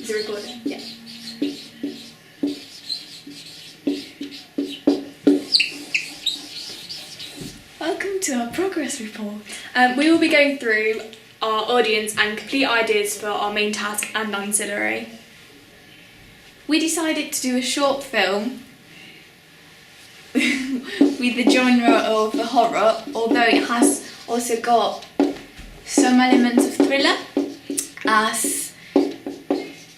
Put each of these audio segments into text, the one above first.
Is it recording? Yeah. Welcome to our progress report. We will be going through our audience and complete ideas for our main task and ancillary. We decided to do a short film with the genre of the horror, although it has also got some elements of thriller, as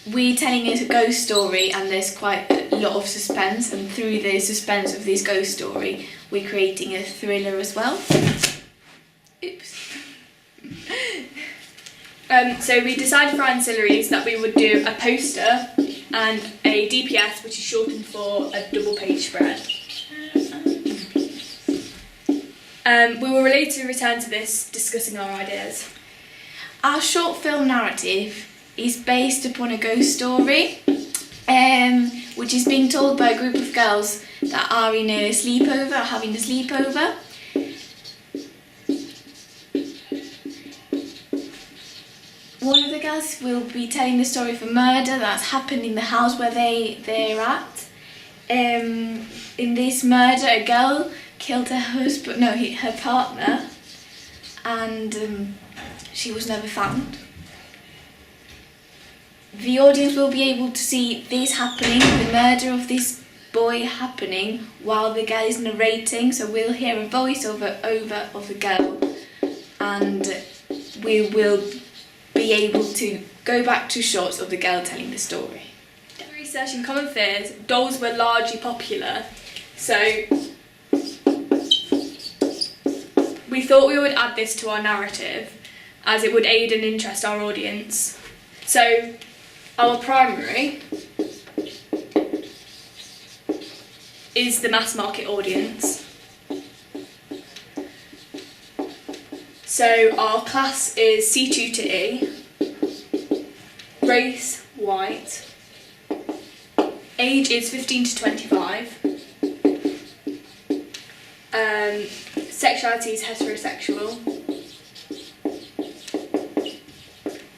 we're telling a ghost story and there's quite a lot of suspense, and through the suspense of this ghost story we're creating a thriller as well. Oops. So we decided for ancillaries that we would do a poster and a DPS, which is shortened for a double page spread. We will later return to this, discussing our ideas. Our short film narrative is based upon a ghost story, which is being told by a group of girls that are in a sleepover, having a sleepover. One of the girls will be telling the story of a murder that's happened in the house where they're at. In this murder, a girl killed her partner, and she was never found. The audience will be able to see this happening, the murder of this boy happening, while the girl is narrating. So we'll hear a voiceover of the girl, and we will be able to go back to shots of the girl telling the story. Researching common fears, dolls were largely popular, so we thought we would add this to our narrative as it would aid and interest our audience. So our primary is the mass market audience. So our class is C2 to E, race white, age is 15 to 25, sexuality is heterosexual,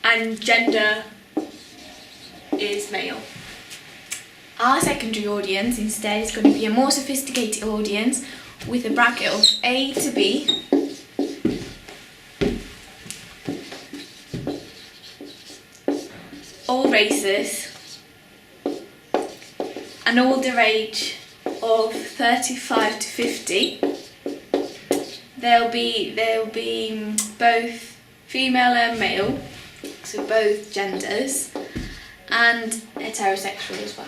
and gender is male. Our secondary audience instead is going to be a more sophisticated audience with a bracket of A to B. All races, an older age of 35 to 50. There'll be both female and male, so both genders, and heterosexual as well.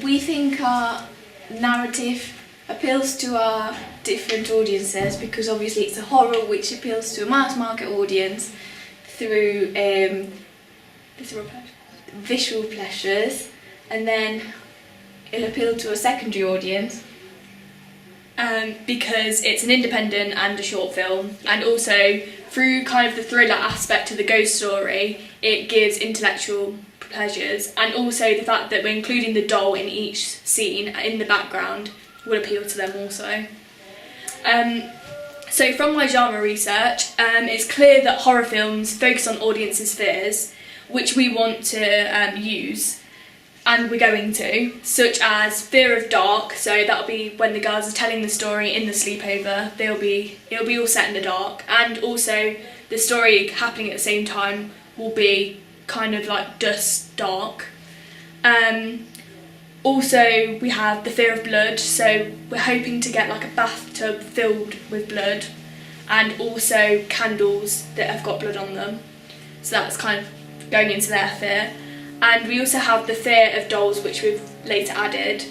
We think our narrative appeals to our different audiences because obviously it's a horror which appeals to a mass market audience through visual pleasures, and then it'll appeal to a secondary audience because it's an independent and a short film, and also through kind of the thriller aspect of the ghost story it gives intellectual pleasures, and also the fact that we're including the doll in each scene in the background will appeal to them also. So from my genre research, it's clear that horror films focus on audiences' fears, which we want to use, and we're going to, such as fear of dark. So that'll be when the girls are telling the story in the sleepover, it'll be all set in the dark, and also the story happening at the same time will be kind of like dusk dark. Also we have the fear of blood, so we're hoping to get like a bathtub filled with blood, and also candles that have got blood on them, so that's kind of going into their fear. And we also have the fear of dolls, which we've later added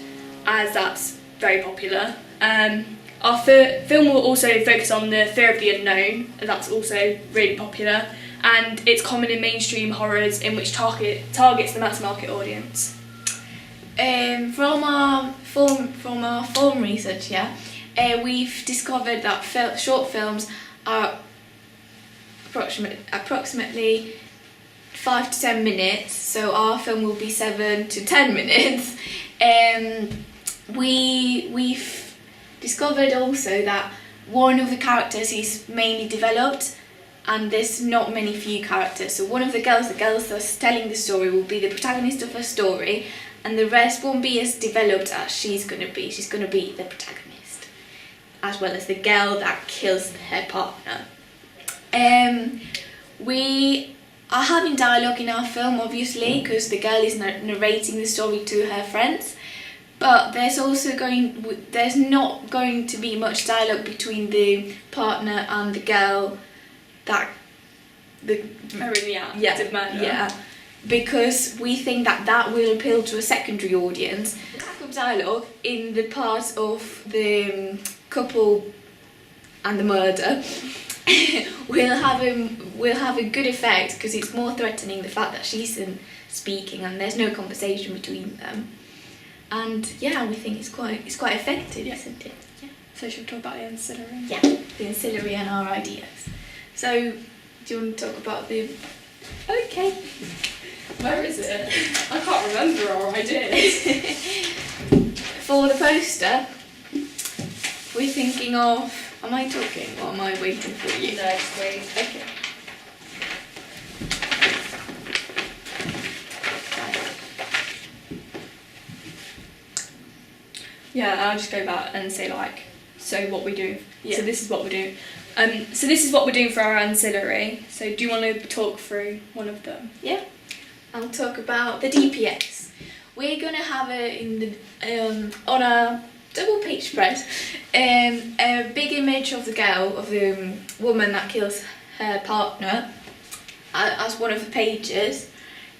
as that's very popular. Our film will also focus on the fear of the unknown, and that's also really popular, and it's common in mainstream horrors in which targets the mass market audience. From our film research, we've discovered that short films are approximately 5 to 10 minutes, so our film will be 7 to 10 minutes. We've discovered also that one of the characters is mainly developed, and there's not many few characters. So one of the girls that's telling the story, will be the protagonist of her story, and the rest won't be as developed as she's going to be. She's going to be the protagonist, as well as the girl that kills her partner. We are having dialogue in our film, obviously, because the girl is narrating the story to her friends. But there's not going to be much dialogue between the partner and the girl that Are in the act of murder. Yeah, because we think that will appeal to a secondary audience. Lack of dialogue in the part of the couple and the murder will have a good effect, because it's more threatening, the fact that she's speaking and there's no conversation between them. And yeah, we think it's quite effective, isn't it? Yeah. So should we talk about the ancillary? Yeah, the ancillary and our ideas. So, do you want to talk about the... Okay. Where is it? I can't remember our ideas. For the poster, we're thinking of... Am I talking or am I waiting for you? No, it's great. Okay. Yeah, I'll just go back and say so what we do. Yeah. So this is what we're doing. So this is what we're doing for our ancillary. So do you want to talk through one of them? Yeah. I'll talk about the DPS. We're gonna have on a double page spread a big image of the girl, of the woman that kills her partner, as one of the pages.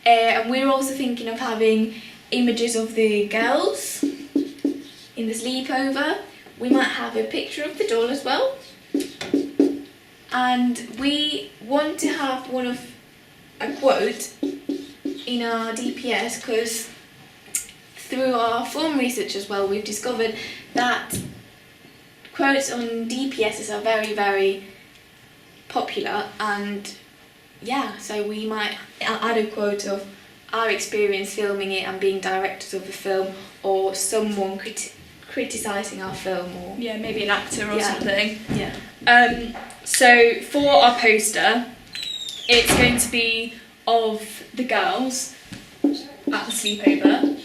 And we're also thinking of having images of the girls in the sleepover. We might have a picture of the doll as well. And we want to have a quote in our DPS, because through our film research as well, we've discovered that quotes on DPSs are very, very popular. And yeah, so we might add a quote of our experience filming it and being directors of the film, or someone criticising our film, or Yeah, maybe an actor or something. yeah. So for our poster, it's going to be of the girls at the sleepover,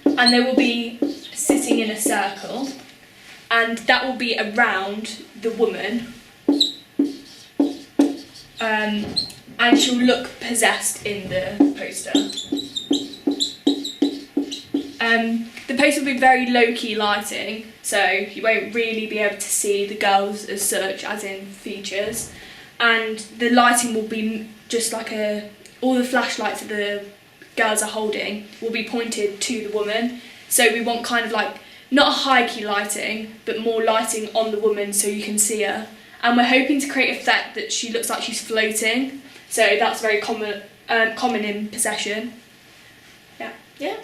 and they will be sitting in a circle, and that will be around the woman, and she'll look possessed in the poster. The poster will be very low-key lighting, so you won't really be able to see the girls as such, as in features, and the lighting will be just like all the flashlights that the girls are holding will be pointed to the woman. So we want kind of not a high-key lighting, but more lighting on the woman so you can see her. And we're hoping to create an effect that she looks like she's floating, so that's very common in Possession. Yeah.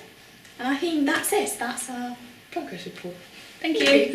And I think that's it. That's our progress report. Thank you.